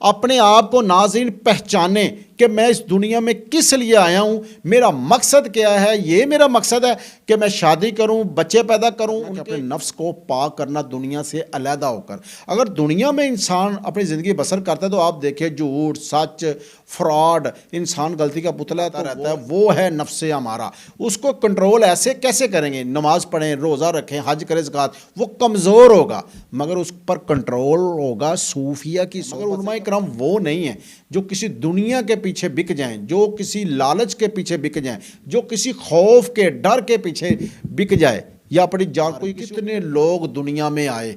اپنے آپ کو ناظرین پہچانیں کہ میں اس دنیا میں کس لیے آیا ہوں، میرا مقصد کیا ہے۔ یہ میرا مقصد ہے کہ میں شادی کروں، بچے پیدا کروں، اپنے نفس کو پاک کرنا دنیا سے علیحدہ ہو کر۔ اگر دنیا میں انسان اپنی زندگی بسر کرتا ہے تو آپ دیکھیں جھوٹ، سچ، فراڈ، انسان غلطی کا پتلا رہتا ہے، وہ ہے نفس ہمارا۔ اس کو کنٹرول ایسے کیسے کریں گے؟ نماز پڑھیں، روزہ رکھیں، حج کریں، زکوٰۃ، وہ کمزور ہوگا، مگر اس پر کنٹرول ہوگا صوفیہ کی صحبت۔ مگر علماء کرام وہ نہیں ہیں جو کسی دنیا کے پیچھے بک جائیں، جو کسی لالچ کے پیچھے بک جائیں، جو کسی خوف کے ڈر کے پیچھے بک جائے یا اپنی جان۔ کوئی کتنے لوگ دنیا میں آئے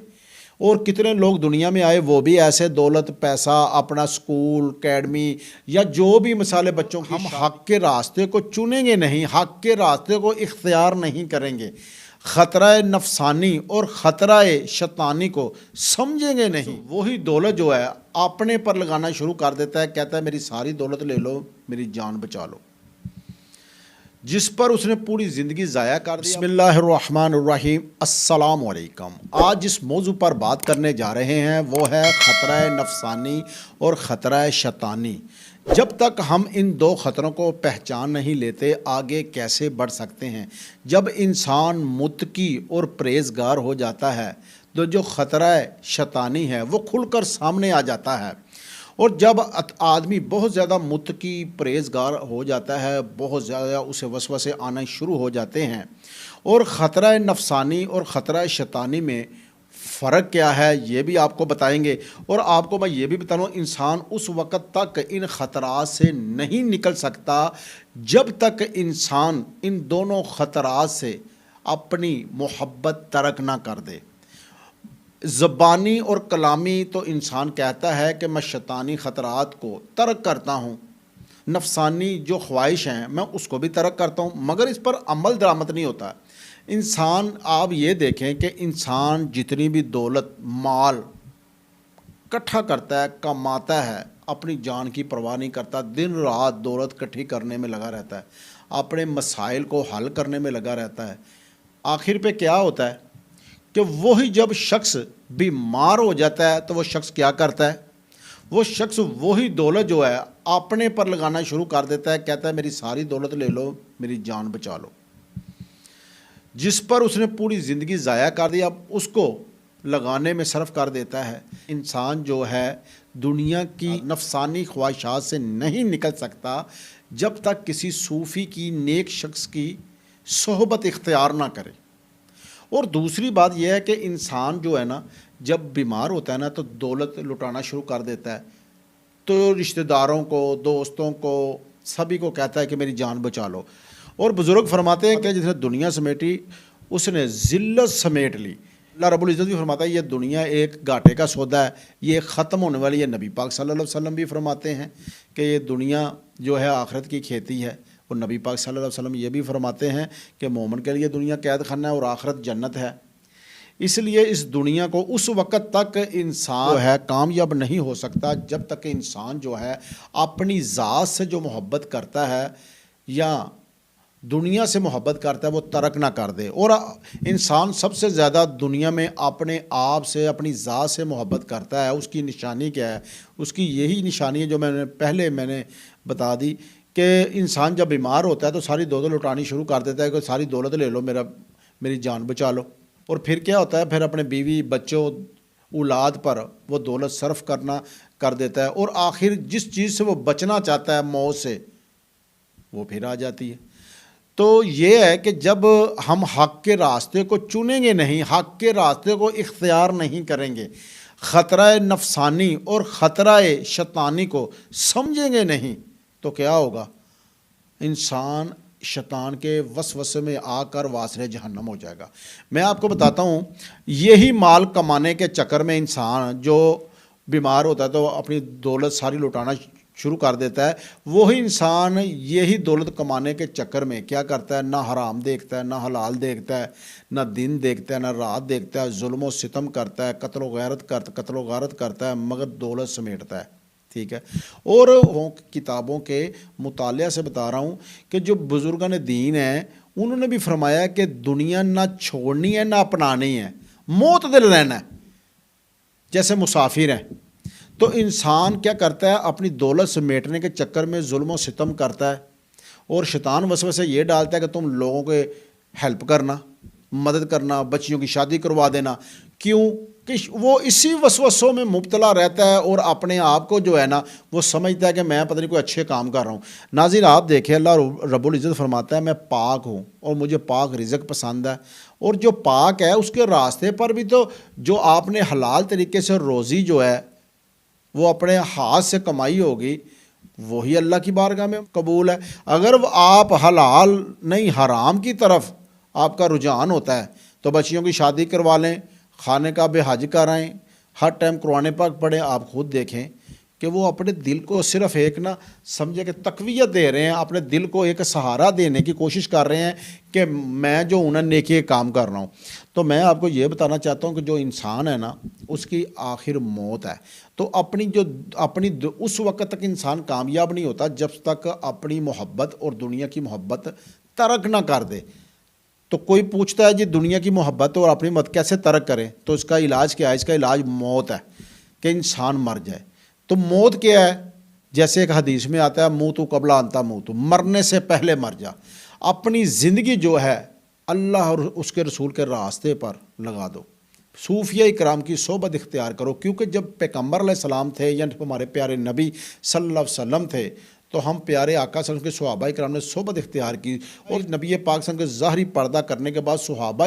اور کتنے لوگ دنیا میں آئے، وہ بھی ایسے دولت، پیسہ، اپنا سکول، اکیڈمی یا جو بھی مثالیں بچوں کی۔ ہم حق کے راستے کو چنیں گے نہیں، حق کے راستے کو اختیار نہیں کریں گے، خطرہ نفسانی اور خطرہ شیطانی کو سمجھیں گے نہیں، وہی دولت جو ہے اپنے پر لگانا شروع کر دیتا ہے، کہتا ہے میری ساری دولت لے لو، میری جان بچا لو، جس پر اس نے پوری زندگی ضائع کر دی۔ بسم اللہ الرحمن الرحیم۔ السلام علیکم۔ آج جس موضوع پر بات کرنے جا رہے ہیں وہ ہے خطرہ نفسانی اور خطرہ شیطانی۔ جب تک ہم ان دو خطروں کو پہچان نہیں لیتے آگے کیسے بڑھ سکتے ہیں؟ جب انسان متقی اور پرہیزگار ہو جاتا ہے تو جو خطرہ شیطانی ہے وہ کھل کر سامنے آ جاتا ہے، اور جب آدمی بہت زیادہ متقی پرہیزگار ہو جاتا ہے، بہت زیادہ اسے وسوسے آنا شروع ہو جاتے ہیں۔ اور خطرہ نفسانی اور خطرہ شیطانی میں فرق کیا ہے یہ بھی آپ کو بتائیں گے، اور آپ کو میں یہ بھی بتا دوں انسان اس وقت تک ان خطرات سے نہیں نکل سکتا جب تک انسان ان دونوں خطرات سے اپنی محبت ترک نہ کر دے۔ زبانی اور کلامی تو انسان کہتا ہے کہ میں شیطانی خطرات کو ترک کرتا ہوں، نفسانی جو خواہش ہیں میں اس کو بھی ترک کرتا ہوں، مگر اس پر عمل درآمد نہیں ہوتا۔ انسان، آپ یہ دیکھیں کہ انسان جتنی بھی دولت، مال اکٹھا کرتا ہے، کماتا ہے، اپنی جان کی پرواہ نہیں کرتا، دن رات دولت اکٹھی کرنے میں لگا رہتا ہے، اپنے مسائل کو حل کرنے میں لگا رہتا ہے۔ آخر پہ کیا ہوتا ہے کہ وہی جب شخص بیمار ہو جاتا ہے تو وہ شخص کیا کرتا ہے؟ وہ شخص وہی دولت جو ہے اپنے پر لگانا شروع کر دیتا ہے، کہتا ہے میری ساری دولت لے لو، میری جان بچا لو، جس پر اس نے پوری زندگی ضائع کر دی، اب اس کو لگانے میں صرف کر دیتا ہے۔ انسان جو ہے دنیا کی نفسانی خواہشات سے نہیں نکل سکتا جب تک کسی صوفی کی، نیک شخص کی صحبت اختیار نہ کرے۔ اور دوسری بات یہ ہے کہ انسان جو ہے نا جب بیمار ہوتا ہے نا تو دولت لٹانا شروع کر دیتا ہے، تو رشتہ داروں کو، دوستوں کو، سبھی کو کہتا ہے کہ میری جان بچا لو۔ اور بزرگ فرماتے ہیں کہ جس نے دنیا سمیٹی اس نے ذلت سمیٹ لی۔ اللہ رب العزت بھی فرماتا ہے یہ دنیا ایک گھاٹے کا سودا ہے، یہ ختم ہونے والی ہے۔ نبی پاک صلی اللہ علیہ وسلم بھی فرماتے ہیں کہ یہ دنیا جو ہے آخرت کی کھیتی ہے، اور نبی پاک صلی اللہ علیہ وسلم یہ بھی فرماتے ہیں کہ مومن کے لیے دنیا قید خانہ ہے اور آخرت جنت ہے۔ اس لیے اس دنیا کو اس وقت تک انسان جو ہے کامیاب نہیں ہو سکتا جب تک انسان جو ہے اپنی ذات سے جو محبت کرتا ہے یا دنیا سے محبت کرتا ہے وہ ترک نہ کر دے۔ اور انسان سب سے زیادہ دنیا میں اپنے آپ سے، اپنی ذات سے محبت کرتا ہے، اس کی نشانی کیا ہے؟ اس کی یہی نشانی ہے جو میں نے بتا دی کہ انسان جب بیمار ہوتا ہے تو ساری دولت لٹانی شروع کر دیتا ہے کہ ساری دولت لے لو، میری جان بچا لو۔ اور پھر کیا ہوتا ہے؟ پھر اپنے بیوی، بچوں، اولاد پر وہ دولت صرف کرنا کر دیتا ہے، اور آخر جس چیز سے وہ بچنا چاہتا ہے، موت سے، وہ پھر آ جاتی ہے۔ تو یہ ہے کہ جب ہم حق کے راستے کو چنیں گے نہیں، حق کے راستے کو اختیار نہیں کریں گے، خطرہ نفسانی اور خطرہ شیطانی کو سمجھیں گے نہیں، تو کیا ہوگا؟ انسان شیطان کے وسوسے میں آ کر واصل جہنم ہو جائے گا۔ میں آپ کو بتاتا ہوں، یہی مال کمانے کے چکر میں انسان جو بیمار ہوتا ہے تو اپنی دولت ساری لٹانا شروع کر دیتا ہے، وہی انسان یہی دولت کمانے کے چکر میں کیا کرتا ہے؟ نہ حرام دیکھتا ہے، نہ حلال دیکھتا ہے، نہ دن دیکھتا ہے، نہ رات دیکھتا ہے، ظلم و ستم کرتا ہے، قتل و غارت کرتا ہے، مگر دولت سمیٹتا ہے۔ ٹھیک ہے۔ اور کتابوں کے مطالعہ سے بتا رہا ہوں کہ جو بزرگان دین ہیں انہوں نے بھی فرمایا کہ دنیا نہ چھوڑنی ہے نہ اپنانی ہے، موت دل رہنا ہے، جیسے مسافر ہیں۔ تو انسان کیا کرتا ہے؟ اپنی دولت سمیٹنے کے چکر میں ظلم و ستم کرتا ہے، اور شیطان وسوسے یہ ڈالتا ہے کہ تم لوگوں کے ہیلپ کرنا، مدد کرنا، بچیوں کی شادی کروا دینا۔ کیوں کہ وہ اسی وسوسوں میں مبتلا رہتا ہے، اور اپنے آپ کو جو ہے نا وہ سمجھتا ہے کہ میں پتہ نہیں کوئی اچھے کام کر رہا ہوں۔ ناظرین آپ دیکھیں، اللہ رب العزت فرماتا ہے میں پاک ہوں اور مجھے پاک رزق پسند ہے، اور جو پاک ہے اس کے راستے پر بھی تو جو آپ نے حلال طریقے سے روزی جو ہے وہ اپنے ہاتھ سے کمائی ہوگی، وہی اللہ کی بارگاہ میں قبول ہے۔ اگر وہ آپ حلال نہیں حرام کی طرف آپ کا رجحان ہوتا ہے تو بچیوں کی شادی کروا لیں، خانے کعبے حج کرائیں، ہر ٹائم قرآن پاک پڑھیں۔ آپ خود دیکھیں کہ وہ اپنے دل کو صرف ایک نہ سمجھے کہ تقویت دے رہے ہیں، اپنے دل کو ایک سہارا دینے کی کوشش کر رہے ہیں کہ میں جو انہیں نیکی کے کام کر رہا ہوں۔ تو میں آپ کو یہ بتانا چاہتا ہوں کہ جو انسان ہے نا اس کی آخر موت ہے، تو اپنی اس وقت تک انسان کامیاب نہیں ہوتا جب تک اپنی محبت اور دنیا کی محبت ترک نہ کر دے۔ تو کوئی پوچھتا ہے جی دنیا کی محبت اور اپنی محبت کیسے ترک کریں؟ تو اس کا علاج کیا ہے؟ اس کا علاج موت ہے، کہ انسان مر جائے۔ تو موت کیا ہے؟ جیسے ایک حدیث میں آتا ہے موت قبل ان تموت، مرنے سے پہلے مر جا۔ اپنی زندگی جو ہے اللہ اور اس کے رسول کے راستے پر لگا دو، صوفیہ اکرام کی صحبت اختیار کرو، کیونکہ جب پیغمبر علیہ السلام تھے یا ہمارے پیارے نبی صلی اللہ علیہ وسلم تھے تو ہم پیارے آقا صلی اللہ علیہ وسلم کے صحابہ اکرام نے صحبت اختیار کی، اور نبی پاک صلی اللہ علیہ وسلم کے ظاہری پردہ کرنے کے بعد صحابہ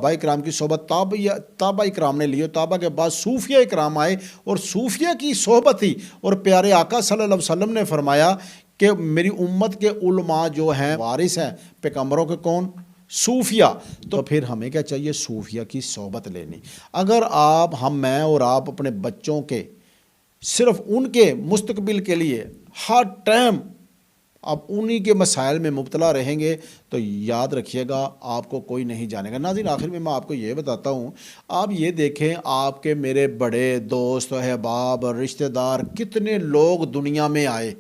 اکرام کی صحبت تابع اکرام نے لی، اور تابع کے بعد صوفیہ اکرام آئے اور صوفیہ کی صحبت ہی، اور پیارے آقا صلی اللہ علیہ وسلم نے فرمایا کہ میری امت کے علماء جو ہیں وارث ہیں پیغمبروں کے، کون؟ صوفیہ۔ تو پھر ہمیں کیا چاہیے؟ صوفیہ کی صحبت لینی۔ اگر میں اور آپ اپنے بچوں کے صرف ان کے مستقبل کے لیے ہر ٹائم اب انہی کے مسائل میں مبتلا رہیں گے تو یاد رکھیے گا آپ کو کوئی نہیں جانے گا۔ ناظرین آخر میں آپ کو یہ بتاتا ہوں، آپ یہ دیکھیں آپ کے میرے بڑے دوست احباب رشتہ دار کتنے لوگ دنیا میں آئے،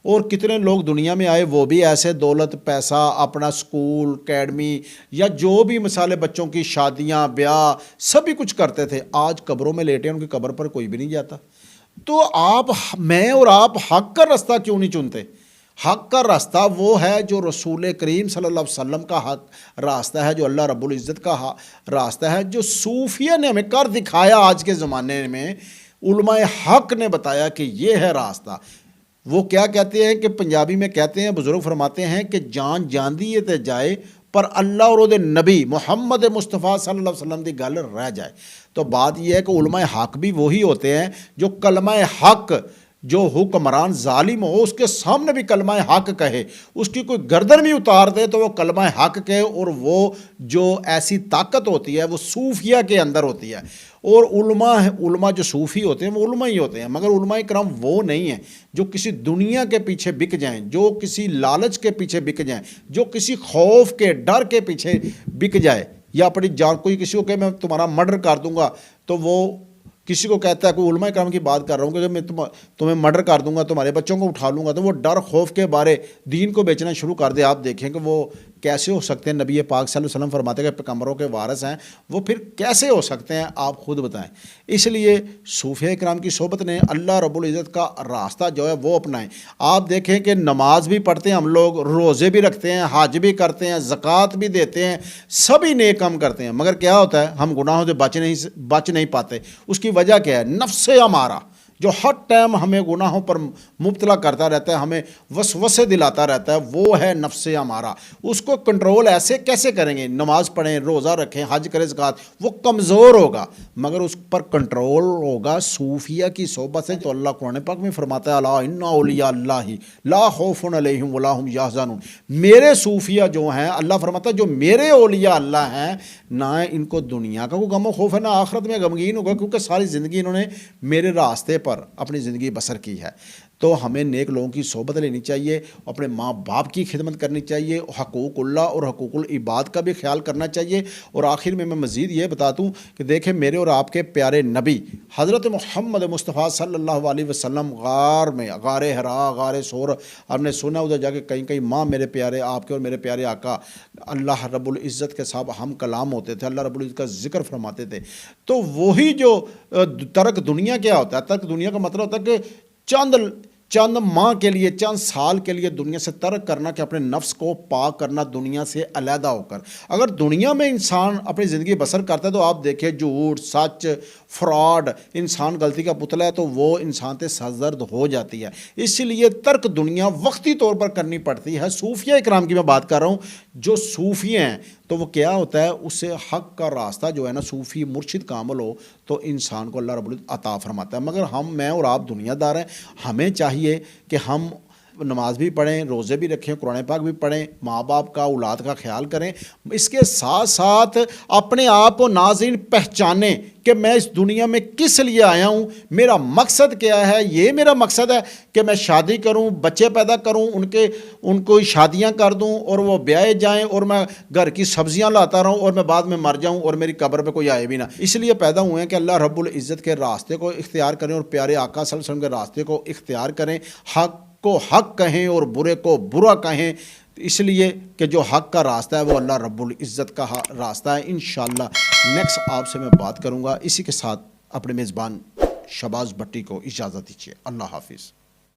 اور کتنے لوگ دنیا میں آئے وہ بھی ایسے دولت پیسہ اپنا سکول اکیڈمی یا جو بھی مثالیں بچوں کی شادیاں بیاہ سبھی کچھ کرتے تھے، آج قبروں میں لیٹے ان کی قبر پر کوئی بھی نہیں جاتا۔ تو میں اور آپ حق کا راستہ کیوں نہیں چنتے؟ حق کا راستہ وہ ہے جو رسول کریم صلی اللہ علیہ وسلم کا حق راستہ ہے، جو اللہ رب العزت کا راستہ ہے، جو صوفیہ نے ہمیں کر دکھایا۔ آج کے زمانے میں علماء حق نے بتایا کہ یہ ہے راستہ۔ وہ کیا کہتے ہیں کہ پنجابی میں کہتے ہیں، بزرگ فرماتے ہیں کہ جان جاندی تے جائے پر اللہ اور دے نبی محمد مصطفیٰ صلی اللہ علیہ وسلم دی گل رہ جائے۔ تو بات یہ ہے کہ علماء حق بھی وہی ہوتے ہیں جو کلمہ حق، جو حکمران ظالم ہو اس کے سامنے بھی کلمہ حق کہے، اس کی کوئی گردن بھی اتار دے تو وہ کلمہ حق کہے، اور وہ جو ایسی طاقت ہوتی ہے وہ صوفیہ کے اندر ہوتی ہے۔ اور علماء جو صوفی ہوتے ہیں وہ علماء ہی ہوتے ہیں، مگر علماء کرام وہ نہیں ہیں جو کسی دنیا کے پیچھے بک جائیں، جو کسی لالچ کے پیچھے بک جائیں، جو کسی خوف کے ڈر کے پیچھے بک جائے، یا اپنی جان کوئی کسی کو کہ میں تمہارا مرڈر کر دوں گا، تو وہ کسی کو کہتا ہے، کوئی علماء کرام کی بات کر رہا ہوں کہ میں تمہیں مرڈر کر دوں گا، تمہارے بچوں کو اٹھا لوں گا، تو وہ ڈر خوف کے بارے دین کو بیچنا شروع کر دے۔ آپ دیکھیں کہ وہ کیسے ہو سکتے ہیں؟ نبی پاک صلی اللہ علیہ وسلم فرماتے ہیں کہ پیغمبروں کے وارث ہیں، وہ پھر کیسے ہو سکتے ہیں؟ آپ خود بتائیں۔ اس لیے صوفیہ اکرام کی صحبت نے اللہ رب العزت کا راستہ جو ہے وہ اپنائیں۔ آپ دیکھیں کہ نماز بھی پڑھتے ہیں ہم لوگ، روزے بھی رکھتے ہیں، حج بھی کرتے ہیں، زکوٰۃ بھی دیتے ہیں، سبھی نیک کام کرتے ہیں، مگر کیا ہوتا ہے؟ ہم گناہوں سے بچ نہیں پاتے۔ اس کی وجہ کیا ہے؟ نفس ہمارا جو ہر ٹائم ہمیں گناہوں پر مبتلا کرتا رہتا ہے، ہمیں وسوسے دلاتا رہتا ہے، وہ ہے نفس ہمارا۔ اس کو کنٹرول ایسے کیسے کریں گے؟ نماز پڑھیں، روزہ رکھیں، حج کریں، زکوٰۃ، وہ کمزور ہوگا، مگر اس پر کنٹرول ہوگا صوفیہ کی صحبت سے۔ تو اللہ قرآن پاک میں فرماتا ہے الا ان اولیاء اللہ لا خوف علیہم ولا هم یحزنون۔ میرے صوفیہ جو ہیں، اللہ فرماتا ہے جو میرے اولیاء اللہ ہیں، نہ ان کو دنیا کا کوئی غم و خوف ہے، نہ آخرت میں غمگین ہوگا، کیونکہ ساری زندگی انہوں نے میرے راستے پر اپنی زندگی بسر کی ہے۔ تو ہمیں نیک لوگوں کی صحبت لینی چاہیے، اپنے ماں باپ کی خدمت کرنی چاہیے، حقوق اللہ اور حقوق العباد کا بھی خیال کرنا چاہیے۔ اور آخر میں مزید یہ بتا دوں کہ دیکھیں میرے اور آپ کے پیارے نبی حضرت محمد مصطفیٰ صلی اللہ علیہ وسلم غار میں، غار حرا، غار ثور، ہم نے سنا ادھر جا کے کہیں ماں میرے پیارے آپ کے اور میرے پیارے آقا اللہ رب العزت کے صاحب ہم کلام ہوتے تھے، اللہ رب العزت کا ذکر فرماتے تھے۔ تو وہی جو ترک دنیا کیا ہوتا ہے، ترک دنیا کا مطلب ہوتا ہے کہ چند ماہ کے لیے، چند سال کے لیے دنیا سے ترک کرنا، کہ اپنے نفس کو پاک کرنا دنیا سے علیحدہ ہو کر۔ اگر دنیا میں انسان اپنی زندگی بسر کرتا ہے تو آپ دیکھیں جھوٹ، سچ، فراڈ، انسان غلطی کا پتلا ہے تو وہ انسان سے سرزد ہو جاتی ہے۔ اس لیے ترک دنیا وقتی طور پر کرنی پڑتی ہے۔ صوفیہ اکرام کی میں بات کر رہا ہوں، جو صوفی ہیں تو وہ کیا ہوتا ہے، اس سے حق کا راستہ جو ہے نا، صوفی مرشد کامل ہو تو انسان کو اللہ رب العزت عطا فرماتا ہے۔ مگر میں اور آپ دنیا دار ہیں، ہمیں چاہیے کہ ہم نماز بھی پڑھیں، روزے بھی رکھیں، قرآن پاک بھی پڑھیں، ماں باپ کا، اولاد کا خیال کریں، اس کے ساتھ ساتھ اپنے آپ کو ناظرین پہچانیں کہ میں اس دنیا میں کس لیے آیا ہوں، میرا مقصد کیا ہے۔ یہ میرا مقصد ہے کہ میں شادی کروں، بچے پیدا کروں، ان کو شادیاں کر دوں اور وہ بیائے جائیں اور میں گھر کی سبزیاں لاتا رہوں اور میں بعد میں مر جاؤں اور میری قبر پہ کوئی آئے بھی نہ۔ اس لیے پیدا ہوئے ہیں کہ اللہ رب العزت کے راستے کو اختیار کریں اور پیارے آقا صلی اللہ علیہ وسلم کے راستے کو اختیار کریں، حق کو حق کہیں اور برے کو برا کہیں، اس لیے کہ جو حق کا راستہ ہے وہ اللہ رب العزت کا راستہ ہے۔ انشاءاللہ نیکسٹ آپ سے میں بات کروں گا۔ اسی کے ساتھ اپنے میزبان شہباز بھٹی کو اجازت دیجیے۔ اللہ حافظ۔